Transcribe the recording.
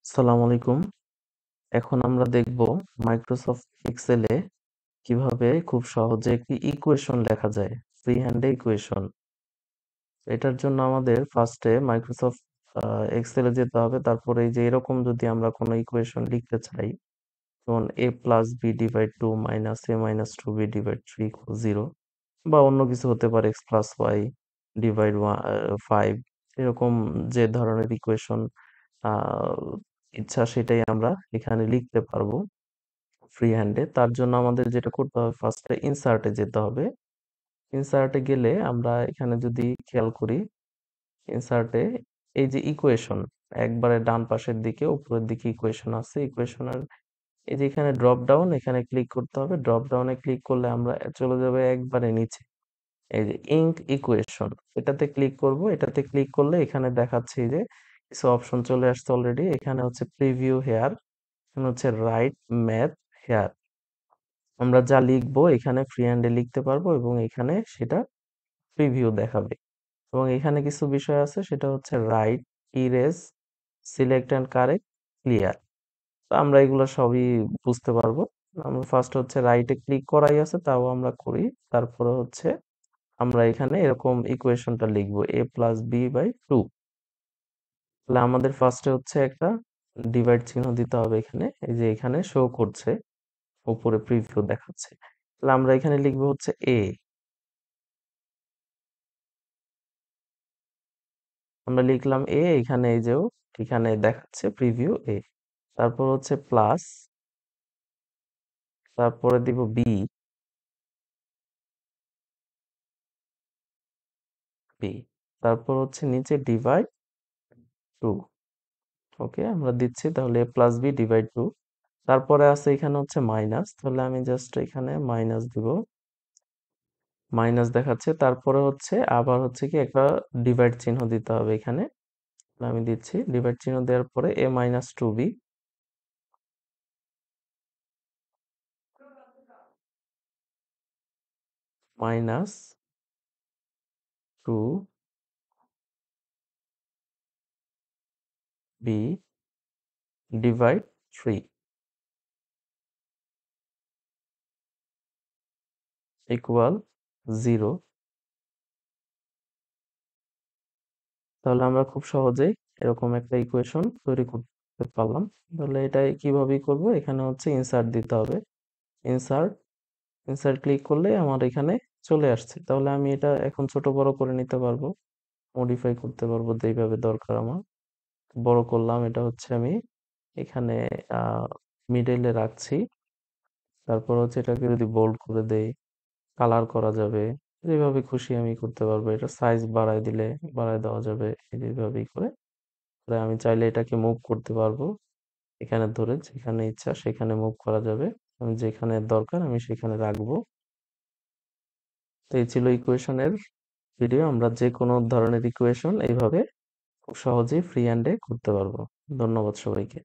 আসসালামু আলাইকুম। এখন আমরা দেখব মাইক্রোসফট এক্সেলে কিভাবে খুব সহজে একটি ইকুয়েশন লেখা যায়, ফ্রি হ্যান্ডে ইকুয়েশন। এটার জন্য আমাদের ফার্স্টে মাইক্রোসফট এক্সেলে যেতে হবে। তারপরে এই যে এরকম যদি আমরা কোনো ইকুয়েশন লিখতে চাই, যেমন a plus B divide two minus A minus two B divide three equal zero, বা অন্য কিছু হতে পারে X plus Y divide five, এরকম যে ধরনের ইকুয়েশন ইচ্ছা সেটাই আমরা এখানে লিখতে পারবো ফ্রি হ্যান্ডে। তার জন্য আমাদের যেটা করতে হবে, ফার্স্টে ইনসার্টে যেতে হবে। ইনসার্টে গেলে আমরা এখানে যদি খেয়াল করি, ইনসার্টে এই যে ইকুয়েশন, একবারে ডান পাশের দিকে উপরের দিকে ইকুয়েশন আছে। ইকুয়েশনের এই যে এখানে ড্রপ ডাউন, এখানে ক্লিক করতে হবে। ড্রপ ডাউনে ক্লিক করলে আমরা চলে যাবে একবারে নিচে, এই যে ইঙ্ক ইকুয়েশন, এটাতে ক্লিক করব। এটাতে ক্লিক করলে এখানে দেখাচ্ছে এই যে কিছু অপশন চলে আসছে অলরেডি। এখানে হচ্ছে প্রিভিউ হেয়ার, এখানে হচ্ছে রাইট ম্যাথ হেয়ার। আমরা যা লিখবো এখানে ফ্রি হ্যান্ডে লিখতে পারবো এবং এখানে সেটা প্রিভিউ দেখাবে। এবং এখানে কিছু বিষয় আছে, সেটা হচ্ছে right, erase, select and correct, clear. তো আমরা এগুলো সবই বুঝতে পারবো। আমরা ফার্স্ট হচ্ছে রাইটে ক্লিক করাই আছে, তাও আমরা করি। তারপরে হচ্ছে আমরা এখানে এরকম ইকুয়েশনটা লিখবো a plus B by two. তাহলে আমাদের ফার্স্টে হচ্ছে একটা ডিভাইড চিহ্ন দিতে হবে এখানে, এই যে এখানে শো করছে, উপরে প্রিভিউ দেখাচ্ছে। তাহলে আমরা এখানে লিখবো হচ্ছে a, আমরা লিখলাম a, এখানে এই যে এখানে দেখাচ্ছে প্রিভিউ a। তারপর হচ্ছে প্লাস, তারপরে দিব বি, বি, তারপর হচ্ছে নিচে ডিভাইড টু। ওকে, আমরা দিচ্ছি তাহলে a plus B divide two. তারপরে আছে এখানে হচ্ছে মাইনাস, তাহলে আমি জাস্ট এখানে মাইনাস দিব, মাইনাস দেখাচ্ছে। তারপরে হচ্ছে আবার হচ্ছে কি একটা ডিভাইড চিহ্ন দিতে হবে এখানে, আমি দিচ্ছি। ডিভাইড চিহ্ন দেওয়ার পরে a minus two B, minus two B divide three equal zero. তাহলে আমরা খুব সহজেই এরকম একটা ইকুয়েশন তৈরি করতে পারলাম। তাহলে এটা কিভাবে করব, এখানে হচ্ছে ইনসার্ট দিতে হবে। ইনসার্ট, ইনসার্ট ক্লিক করলে আমার এখানে চলে আসছে। তাহলে আমি এটা এখন ছোট বড় করে নিতে পারবো, মডিফাই করতে পারবো যেইভাবে দরকার আমার। বড় করলাম, এটা হচ্ছে আমি এখানে মিডলে রাখছি। তারপর হচ্ছে এটাকে যদি বোল্ড করে দেই, কালার করা যাবে, যেভাবে খুশি আমি করতে পারবো। এটা সাইজ বাড়ায় দিলে বাড়ায় দেওয়া যাবে, এইভাবেই করে। তাহলে আমি চাইলে এটাকে মুভ করতে পারবো, এখানে ধরে যেখানে ইচ্ছা সেখানে মুভ করা যাবে। আমি যেখানে দরকার আমি সেখানে রাখবো। তো এই ছিল ইকুয়েশনের ভিডিও। আমরা যে কোনো ধরনের ইকুয়েশন এইভাবে খুব সহজেই ফ্রি হ্যান্ডে করতে পারবো। ধন্যবাদ সবাইকে।